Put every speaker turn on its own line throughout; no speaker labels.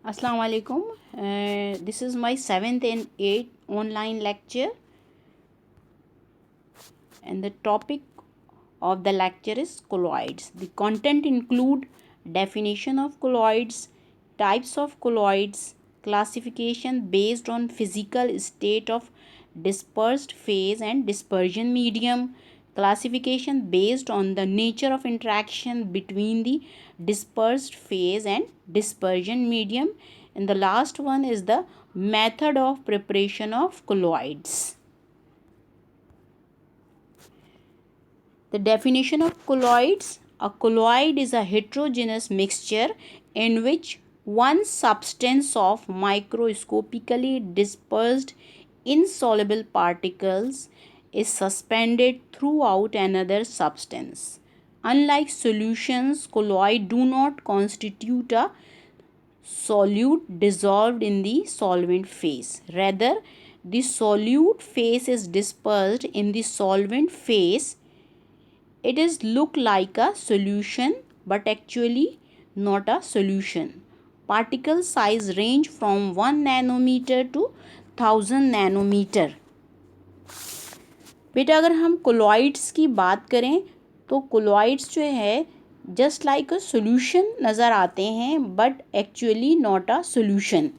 Assalamu alaikum. This is my 7th and 8th online lecture, and the topic of the lecture is colloids. The content include definition of colloids, types of colloids, classification based on physical state of dispersed phase and dispersion medium, classification based on the nature of interaction between the dispersed phase and dispersion medium, and the last one is the method of preparation of colloids. The definition of colloids: a colloid is a heterogeneous mixture in which one substance of microscopically dispersed insoluble particles is suspended throughout another substance. Unlike solutions, colloids do not constitute a solute dissolved in the solvent phase. Rather, the solute phase is dispersed in the solvent phase. It is look like a solution but actually not a solution. Particle size range from 1 nanometer to 1000 nanometer. बेटा अगर हम colloids की बात करें तो colloids जो है just like a solution नज़र आते हैं but actually not a solution,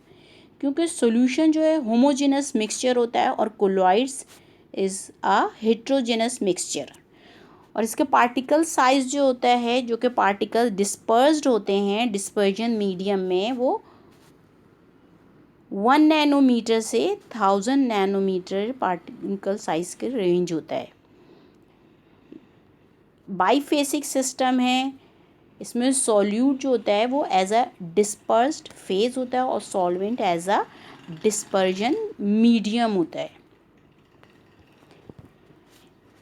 क्योंकि सोल्यूशन जो है होमोजेनस मिक्सचर होता है और colloids is a heterogeneous mixture. और इसके पार्टिकल साइज़ जो होता है, जो कि पार्टिकल डिस्पर्स्ड होते हैं डिस्पर्जन मीडियम में, वो 1 नैनोमीटर से 1000 नैनोमीटर पार्टिकल साइज़ के रेंज होता है। बाईफेसिक सिस्टम है, इसमें सॉल्यूट जो होता है वो एज अ डिस्पर्स्ड फेज होता है और solvent as a dispersion medium होता है।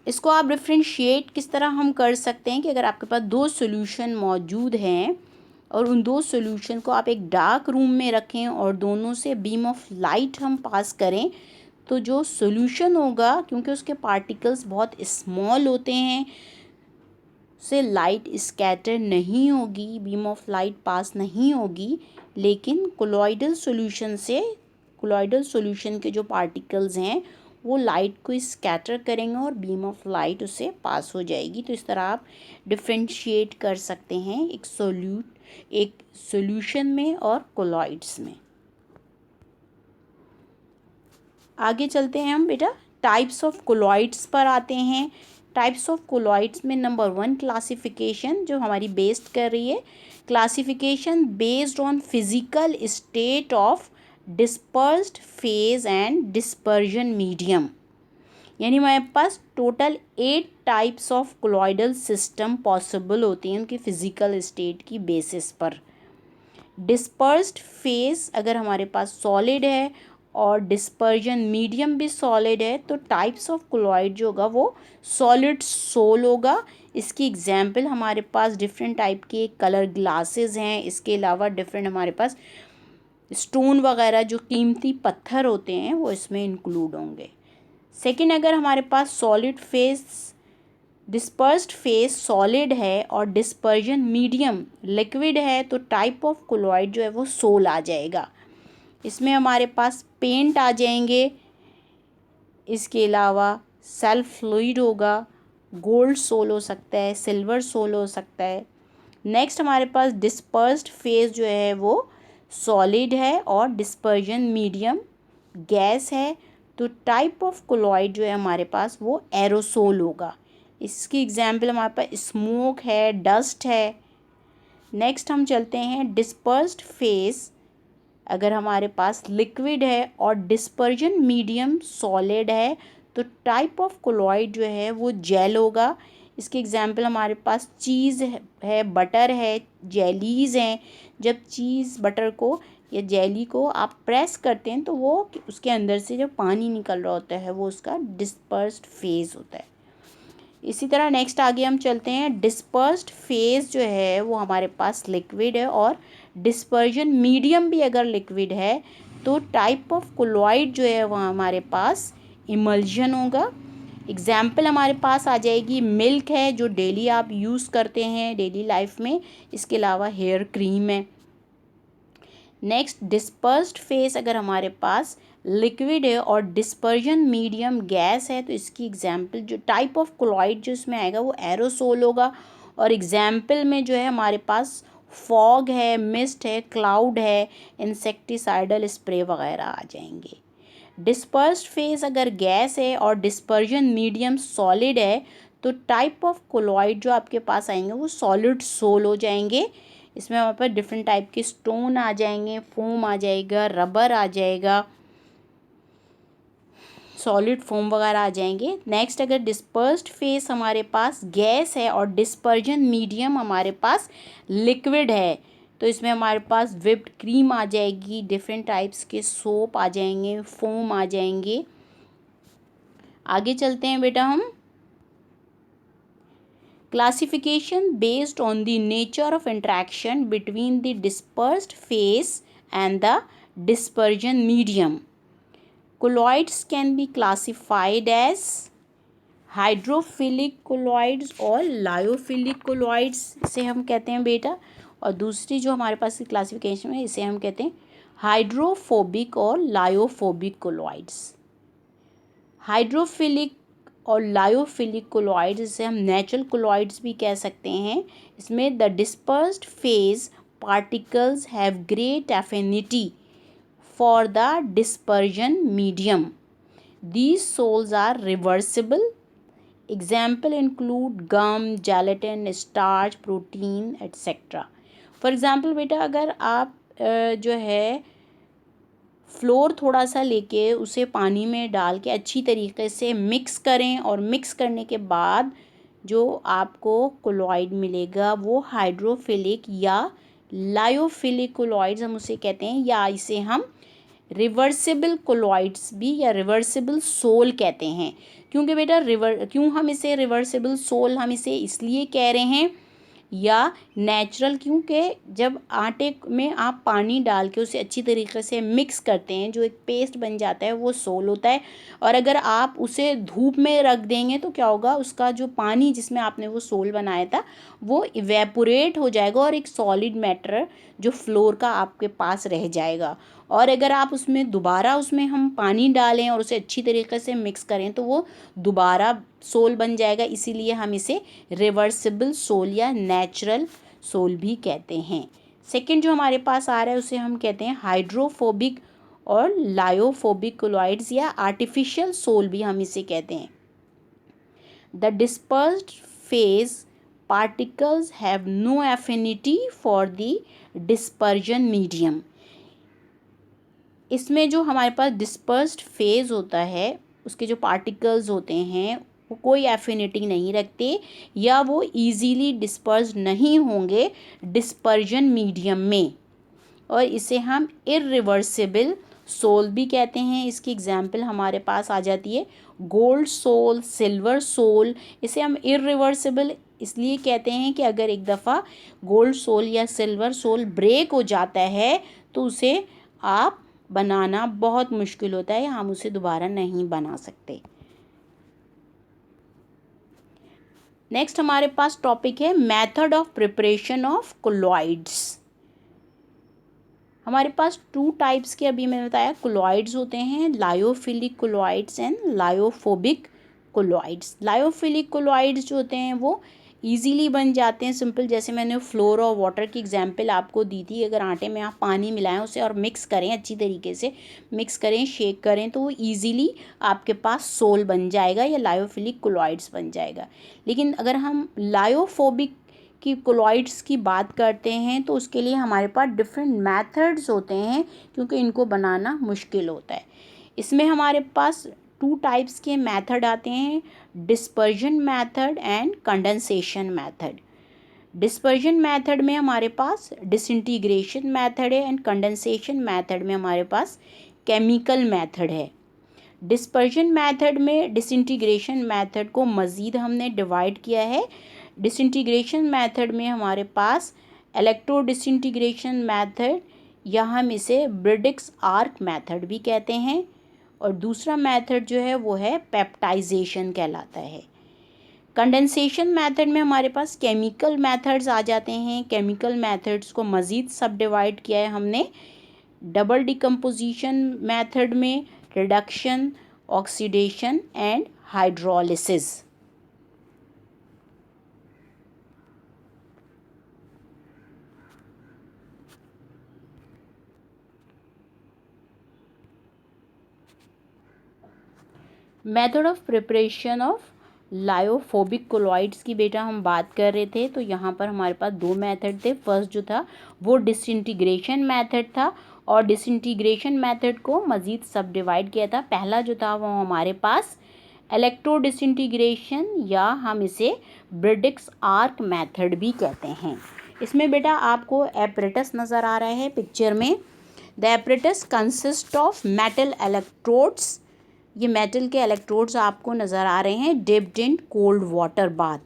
इसको आप डिफ्रेंशिएट किस तरह हम कर सकते हैं कि अगर आपके पास दो सॉल्यूशन मौजूद हैं और उन दो सॉल्यूशन को आप एक डार्क रूम में रखें और दोनों से बीम ऑफ लाइट हम पास करें, तो जो सॉल्यूशन होगा, क्योंकि उसके पार्टिकल्स बहुत स्मॉल होते हैं, से लाइट स्कैटर नहीं होगी, बीम ऑफ लाइट पास नहीं होगी। लेकिन कोलॉइडल सॉल्यूशन के जो पार्टिकल्स हैं वो लाइट को स्कैटर करेंगे और बीम ऑफ लाइट उससे पास हो जाएगी। तो इस तरह आप डिफ्रेंशिएट कर सकते हैं एक सॉल्यूशन में और कोलॉइड्स में। आगे चलते हैं हम बेटा, टाइप्स ऑफ कोलॉइड्स पर आते हैं। टाइप्स ऑफ कोलॉइड्स में नंबर 1 क्लासिफिकेशन जो हमारी बेस्ड कर रही है, classification based on physical state of dispersed phase and dispersion medium. यानी हमारे पास total 8 types of colloidal system possible होती हैं उनकी फिजिकल स्टेट की बेसिस पर। डिस्पर्स्ड फेज अगर हमारे पास सॉलिड है और डिस्पर्जन मीडियम भी सॉलिड है, तो टाइप्स ऑफ कोलॉइड जो होगा वो सॉलिड सोल होगा। इसकी एग्जांपल हमारे पास डिफरेंट टाइप के कलर ग्लासेस हैं। इसके अलावा डिफरेंट हमारे पास स्टोन वगैरह जो कीमती पत्थर होते हैं वो इसमें इंक्लूड होंगे। सेकंड, अगर हमारे पास solid phase dispersed phase solid है और डिस्पर्जन मीडियम लिक्विड है, तो टाइप ऑफ कोलॉइड जो है वो सोल आ जाएगा। इसमें हमारे पास पेंट आ जाएंगे। इसके अलावा सेल्फ फ्लूइड होगा, गोल्ड सोल हो सकता है, सिल्वर सोल हो सकता है। नेक्स्ट हमारे पास डिस्पर्स्ड फेज जो है वो सॉलिड है और डिस्पर्जन मीडियम गैस है, तो टाइप ऑफ कोलॉइड जो है हमारे पास वो एरोसोल होगा। इसकी एग्जांपल हमारे पास स्मोक है, डस्ट है। नेक्स्ट हम चलते हैं डिस्पर्स्ड फेज अगर हमारे पास लिक्विड है और डिस्पर्जन मीडियम सॉलिड है, तो टाइप ऑफ कोलॉइड जो है वो जेल होगा। इसके एग्जांपल हमारे पास चीज़ है, बटर है, जेलीज़ हैं। जब चीज़ बटर को या जेली को आप प्रेस करते हैं तो वो उसके अंदर से जो पानी निकल रहा होता है वो उसका डिस्पर्स्ड फेज होता है। इसी तरह नेक्स्ट आगे हम चलते हैं, डिस्पर्स्ड फेज जो है वो हमारे पास लिक्विड है और डिस्पर्जन मीडियम भी अगर लिक्विड है, तो टाइप ऑफ कोलॉइड जो है वह हमारे पास इमल्जन होगा। एग्जाम्पल हमारे पास आ जाएगी मिल्क है जो डेली आप यूज़ करते हैं डेली लाइफ में। इसके अलावा हेयर क्रीम है। नेक्स्ट डिस्पर्स्ड फेस, अगर हमारे पास लिक्विड है और डिस्पर्जन मीडियम गैस है तो इसकी एग्जाम्पल जो टाइप ऑफ कोलॉइड जो इसमें आएगा वो एरोसोल होगा। और एग्जाम्पल में जो है हमारे पास फॉग है, मिस्ट है, क्लाउड है, इंसेक्टिसाइडल स्प्रे वगैरह आ जाएंगे। डिस्पर्स्ड फेस अगर गैस है और डिस्पर्जन मीडियम सॉलिड है तो टाइप ऑफ कोलॉइड जो आपके पास आएंगे वो सॉलिड सोल हो जाएंगे। इसमें हमारे पास डिफरेंट टाइप के स्टोन आ जाएंगे, फोम आ जाएगा, रबर आ जाएगा, सॉलिड फोम वगैरह आ जाएंगे। नेक्स्ट अगर डिस्पर्स्ड फेस हमारे पास गैस है और डिस्पर्जन मीडियम हमारे पास लिक्विड है तो इसमें हमारे पास व्हिप्ड क्रीम आ जाएगी, डिफरेंट टाइप्स के सोप आ जाएंगे, फोम आ जाएंगे। आगे चलते हैं बेटा हम। Classification based on the nature of interaction between the dispersed phase and the dispersion medium. Colloids can be classified as hydrophilic colloids और लायोफिलिक कोलॉइड्स इसे हम कहते हैं बेटा। और दूसरी जो हमारे पास की क्लासिफिकेशन है इसे हम कहते हैं हाइड्रोफोबिक और लायोफोबिक कोलॉइड्स। हाइड्रोफिलिक और लायोफिलिक कोलॉइड्स इसे हम नेचुरल कोलॉइड्स भी कह सकते हैं। इसमें the dispersed phase particles have great affinity for the dispersion medium. These sols are reversible. Example include gum, gelatin, starch, protein etcetera. For example बेटा अगर आप जो है फ्लोर थोड़ा सा लेके उसे पानी में डाल के अच्छी तरीके से मिक्स करें और मिक्स करने के बाद जो आपको कोलॉइड मिलेगा वो हाइड्रोफिलिक या लायोफिलिक कोलॉइड्स हम उसे कहते हैं, या इसे हम रिवर्सिबल कोलॉइड्स भी या रिवर्सिबल सोल कहते हैं। क्योंकि बेटा क्यों हम इसे रिवर्सिबल सोल हम इसे इसलिए कह रहे हैं या नेचुरल, क्योंकि जब आटे में आप पानी डाल के उसे अच्छी तरीके से मिक्स करते हैं जो एक पेस्ट बन जाता है वो सोल होता है। और अगर आप उसे धूप में रख देंगे तो क्या होगा, उसका जो पानी जिसमें आपने वो सोल बनाया था वो इवेपोरेट हो जाएगा और एक सॉलिड मैटर जो फ्लोर का आपके पास रह जाएगा। और अगर आप उसमें हम पानी डालें और उसे अच्छी तरीके से मिक्स करें तो वो दोबारा सोल बन जाएगा। इसीलिए हम इसे रिवर्सिबल सोल या नेचुरल सोल भी कहते हैं। सेकंड जो हमारे पास आ रहा है उसे हम कहते हैं हाइड्रोफोबिक और लायोफोबिक कोलॉइड्स या आर्टिफिशियल सोल भी हम इसे कहते हैं। The dispersed phase particles have no affinity for the dispersion medium. इसमें जो हमारे पास डिस्पर्स्ड फेज होता है उसके जो पार्टिकल्स होते हैं वो कोई एफिनिटी नहीं रखते या वो इजीली डिस्पर्स नहीं होंगे डिस्पर्जन मीडियम में, और इसे हम इरिवर्सिबल सोल भी कहते हैं। इसकी एग्जाम्पल हमारे पास आ जाती है गोल्ड सोल, सिल्वर सोल। इसे हम इरिवर्सिबल इसलिए कहते हैं कि अगर एक दफ़ा गोल्ड सोल या सिल्वर सोल ब्रेक हो जाता है तो उसे आप बनाना बहुत मुश्किल होता है, हम उसे दोबारा नहीं बना सकते। नेक्स्ट हमारे पास टॉपिक है method of preparation of colloids. हमारे पास 2 टाइप्स के अभी मैंने बताया कोलॉइड्स होते हैं, lyophilic colloids and lyophobic colloids. Lyophilic colloids जो होते हैं वो ईजीली बन जाते हैं, सिंपल, जैसे मैंने फ्लोर और वाटर की एग्जांपल आपको दी थी। अगर आटे में आप पानी मिलाएं उसे और मिक्स करें, अच्छी तरीके से मिक्स करें, शेक करें तो वो ईजीली आपके पास सोल बन जाएगा या लायोफिलिक कोलॉइड्स बन जाएगा। लेकिन अगर हम लायोफोबिक की कोलॉइड्स की बात करते हैं तो उसके लिए हमारे पास डिफरेंट मेथड्स होते हैं क्योंकि इनको बनाना मुश्किल होता है। इसमें हमारे पास 2 टाइप्स के मेथड आते हैं, dispersion method and condensation method. Dispersion method में हमारे पास डिसइंटीग्रेशन मेथड है एंड कंडेंसेशन मेथड में हमारे पास केमिकल मेथड है। डिस्पर्जन मेथड में डिसइंटीग्रेशन मेथड को मज़ीद हमने डिवाइड किया है। डिसइंटीग्रेशन मेथड में हमारे पास इलेक्ट्रो डिसइंटीग्रेशन मेथड या हम इसे ब्रिडिक्स आर्क मेथड भी कहते हैं, और दूसरा मेथड जो है वो है पेप्टाइजेशन कहलाता है। कंडेंसेशन मेथड में हमारे पास केमिकल मेथड्स आ जाते हैं। केमिकल मेथड्स को मज़ीद सब डिवाइड किया है हमने डबल डिकम्पोजिशन मेथड में reduction, oxidation and hydrolysis. Method of preparation of lyophobic colloids की बेटा हम बात कर रहे थे। तो यहाँ पर हमारे पास दो मेथड थे। फर्स्ट जो था वो डिसइंटीग्रेशन मेथड था और डिसइंटीग्रेशन मेथड को मज़ीद सब डिवाइड किया था। पहला जो था वो हमारे पास इलेक्ट्रो डिसइंटीग्रेशन या हम इसे ब्रिडिक्स आर्क मेथड भी कहते हैं। इसमें बेटा आपको एपरेटस नज़र आ रहा है पिक्चर में। The apparatus consist of metal electrodes, ये मेटल के इलेक्ट्रोड्स आपको नज़र आ रहे हैं, dipped in cold water bath.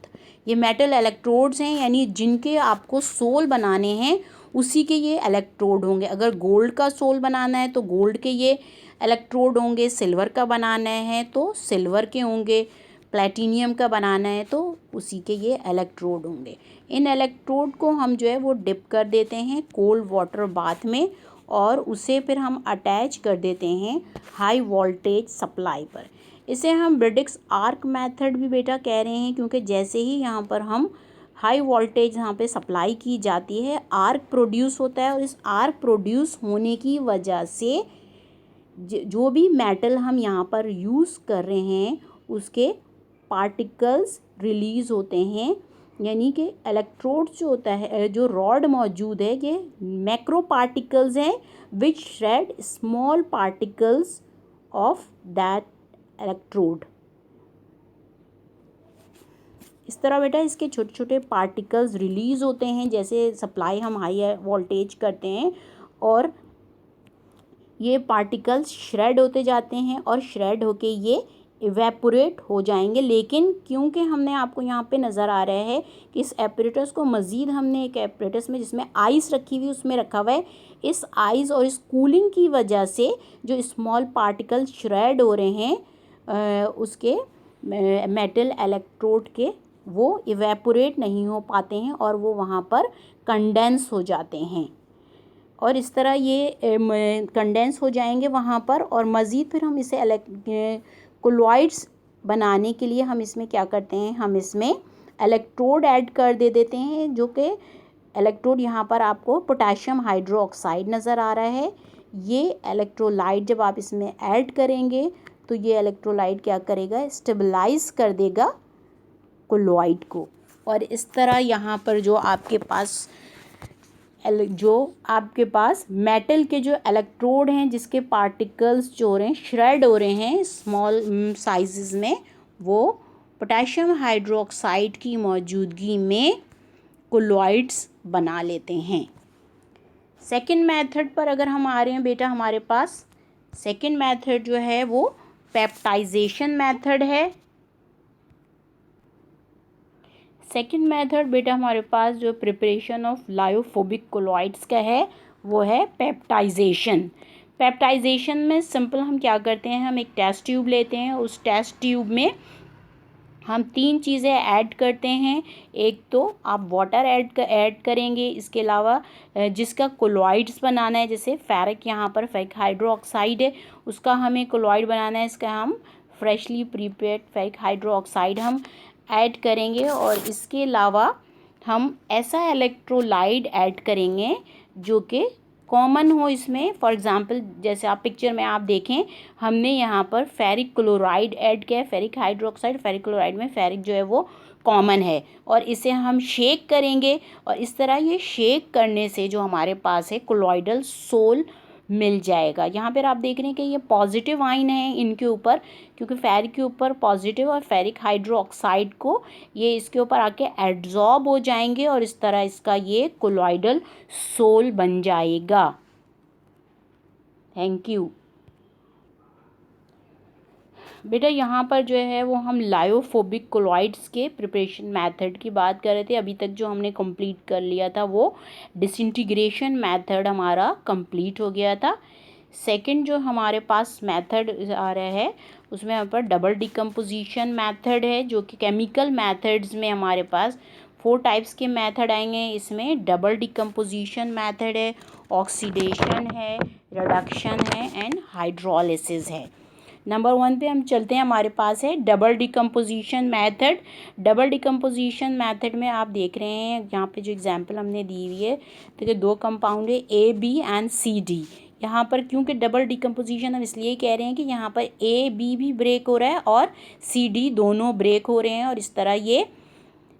ये मेटल इलेक्ट्रोड्स हैं, यानी जिनके आपको सोल बनाने हैं उसी के ये इलेक्ट्रोड होंगे। अगर गोल्ड का सोल बनाना है तो गोल्ड के ये इलेक्ट्रोड होंगे, सिल्वर का बनाना है तो सिल्वर के होंगे, प्लेटिनियम का बनाना है तो उसी के ये इलेक्ट्रोड होंगे। इन इलेक्ट्रोड को हम जो है वो डिप कर देते हैं कोल्ड वाटर बाथ में और उसे फिर हम अटैच कर देते हैं हाई वोल्टेज सप्लाई पर। इसे हम ब्रिडिक्स आर्क मेथड भी बेटा कह रहे हैं, क्योंकि जैसे ही यहाँ पर हम हाई वोल्टेज यहाँ पे सप्लाई की जाती है, आर्क प्रोड्यूस होता है और इस आर्क प्रोड्यूस होने की वजह से जो भी मेटल हम यहाँ पर यूज़ कर रहे हैं उसके पार्टिकल्स रिलीज़ होते हैं। यानी कि इलेक्ट्रोड जो होता है, जो रॉड मौजूद है, ये मैक्रो पार्टिकल्स हैं which shred small particles of that electrode. इस तरह बेटा इसके छोटे छोटे पार्टिकल्स रिलीज़ होते हैं जैसे सप्लाई हम हाई वोल्टेज करते हैं, और ये पार्टिकल्स श्रेड होते जाते हैं और श्रेड होके ये इवेपोरेट हो जाएंगे। लेकिन क्योंकि हमने आपको यहाँ पे नज़र आ रहा है कि इस एपरेटस को मज़ीद हमने एक एपरेटस में जिसमें आइस रखी हुई उसमें रखा हुआ है, इस आइस और इस कूलिंग की वजह से जो स्मॉल पार्टिकल श्रेड हो रहे हैं उसके मेटल इलेक्ट्रोड के, वो इवेपोरेट नहीं हो पाते हैं और वो वहाँ पर कंडेंस हो जाते हैं। और इस तरह ये कंडेंस हो जाएंगे वहाँ पर, और मज़ीद फिर हम इसे कोलॉइड्स बनाने के लिए हम इसमें क्या करते हैं, हम इसमें इलेक्ट्रोड ऐड कर देते हैं, जो कि इलेक्ट्रोड यहाँ पर आपको पोटेशियम हाइड्रोक्साइड नज़र आ रहा है। ये इलेक्ट्रोलाइट जब आप इसमें ऐड करेंगे तो ये इलेक्ट्रोलाइट क्या करेगा, स्टेबलाइज कर देगा कोलॉइड को। और इस तरह यहाँ पर जो आपके पास मेटल के जो इलेक्ट्रोड हैं जिसके पार्टिकल्स जो हो रहे हैं श्रेड हो रहे हैं स्मॉल साइजेस में, वो पोटेशियम हाइड्रोक्साइड की मौजूदगी में कोलॉइड्स बना लेते हैं। सेकंड मेथड पर अगर हम आ रहे हैं बेटा, हमारे पास सेकंड मेथड जो है वो पेप्टाइजेशन मेथड है। सेकंड मेथड बेटा हमारे पास जो प्रिपरेशन ऑफ लायोफोबिक कोलॉइड्स का है वो है पेप्टाइजेशन। पेप्टाइजेशन में सिंपल हम क्या करते हैं, हम एक टेस्ट ट्यूब लेते हैं, उस टेस्ट ट्यूब में हम तीन चीज़ें ऐड करते हैं। एक तो आप वाटर ऐड करेंगे, इसके अलावा जिसका कोलॉइड्स बनाना है, जैसे फेरिक, यहाँ पर फेरिक हाइड्रोक्साइड है, उसका हमें कोलॉइड बनाना है, इसका हम फ्रेशली प्रिपेयर्ड फेरिक हाइड्रोक्साइड हम ऐड करेंगे। और इसके अलावा हम ऐसा इलेक्ट्रोलाइट ऐड करेंगे जो कि कॉमन हो इसमें। फॉर एग्जांपल जैसे आप पिक्चर में आप देखें, हमने यहाँ पर फेरिक क्लोराइड ऐड किया है, फेरिक हाइड्रोक्साइड। फेरिक क्लोराइड में फेरिक जो है वो कॉमन है, और इसे हम शेक करेंगे, और इस तरह ये शेक करने से जो हमारे पास है कोलॉइडल सोल मिल जाएगा। यहाँ पर आप देख रहे हैं कि ये पॉजिटिव आयन है इनके ऊपर, क्योंकि फेरिक के ऊपर पॉजिटिव और फेरिक हाइड्रोक्साइड को ये इसके ऊपर आके एड्जॉर्ब हो जाएंगे, और इस तरह इसका ये कोलॉइडल सोल बन जाएगा। थैंक यू बेटा। यहाँ पर जो है वो हम लायोफोबिक कोलॉइड्स के प्रिपरेशन मेथड की बात कर रहे थे। अभी तक जो हमने कंप्लीट कर लिया था वो डिसइंटीग्रेशन मेथड हमारा कंप्लीट हो गया था। सेकंड जो हमारे पास मेथड आ रहा है उसमें यहाँ पर डबल डिकम्पोजिशन मेथड है, जो कि केमिकल मेथड्स में हमारे पास 4 टाइप्स के मेथड आएंगे इसमें। डबल डिकम्पोजिशन मेथड है, ऑक्सीडेशन है, रिडक्शन है एंड हाइड्रोलिसिस है। नंबर 1 पे हम चलते हैं, हमारे पास है double decomposition method. Double decomposition method में आप देख रहे हैं यहाँ पे जो एग्जांपल हमने दी हुई है, तो 2 कंपाउंड है A B and C D. यहाँ पर क्योंकि डबल डिकम्पोजिशन हम इसलिए कह रहे हैं कि यहाँ पर ए बी भी ब्रेक हो रहा है और सी डी दोनों ब्रेक हो रहे हैं, और इस तरह ये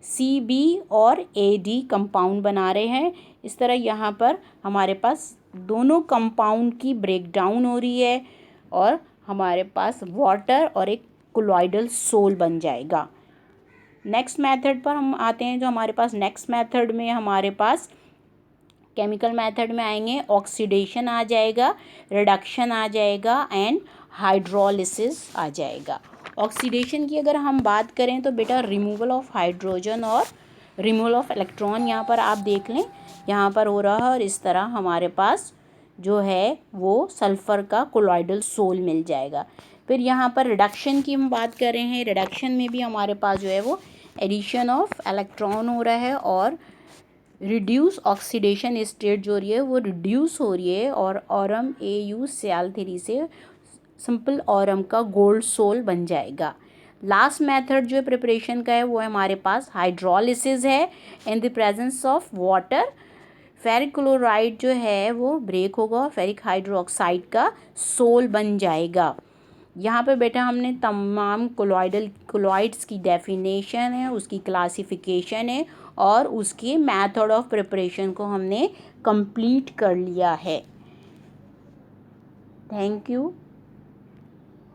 सी बी और ए डी कंपाउंड बना रहे हैं। इस तरह यहाँ पर हमारे पास दोनों कंपाउंड की ब्रेकडाउन हो रही है और हमारे पास वाटर और एक कोलॉइडल सोल बन जाएगा। नेक्स्ट मेथड पर हम आते हैं, जो हमारे पास नेक्स्ट मेथड में हमारे पास केमिकल मेथड में आएंगे, ऑक्सीडेशन आ जाएगा, रिडक्शन आ जाएगा एंड हाइड्रोलिसिस आ जाएगा। ऑक्सीडेशन की अगर हम बात करें तो बेटा रिमूवल ऑफ हाइड्रोजन और रिमूवल ऑफ इलेक्ट्रॉन यहाँ पर आप देख लें, यहाँ पर हो रहा है, और इस तरह हमारे पास जो है वो सल्फ़र का कोलॉइडल सोल मिल जाएगा। फिर यहाँ पर रिडक्शन की हम बात कर रहे हैं, रिडक्शन में भी हमारे पास जो है वो एडिशन ऑफ इलेक्ट्रॉन हो रहा है और रिड्यूस ऑक्सीडेशन स्टेट जो हो रही है वो रिड्यूस हो रही है, और ऑरम AuCl3 से सिंपल ऑरम का गोल्ड सोल बन जाएगा। लास्ट मेथड जो है प्रिपरेशन का है वो है हमारे पास हाइड्रोलिसिस है। In the presence of water ferric chloride जो है वो ब्रेक होगा, फेरिक हाइड्रोक्साइड का सोल बन जाएगा। यहाँ पे बेटा हमने तमाम कोलॉइड्स की डेफिनेशन है, उसकी क्लासिफिकेशन है और उसके मेथड ऑफ प्रिपरेशन को हमने कंप्लीट कर लिया है। Thank you.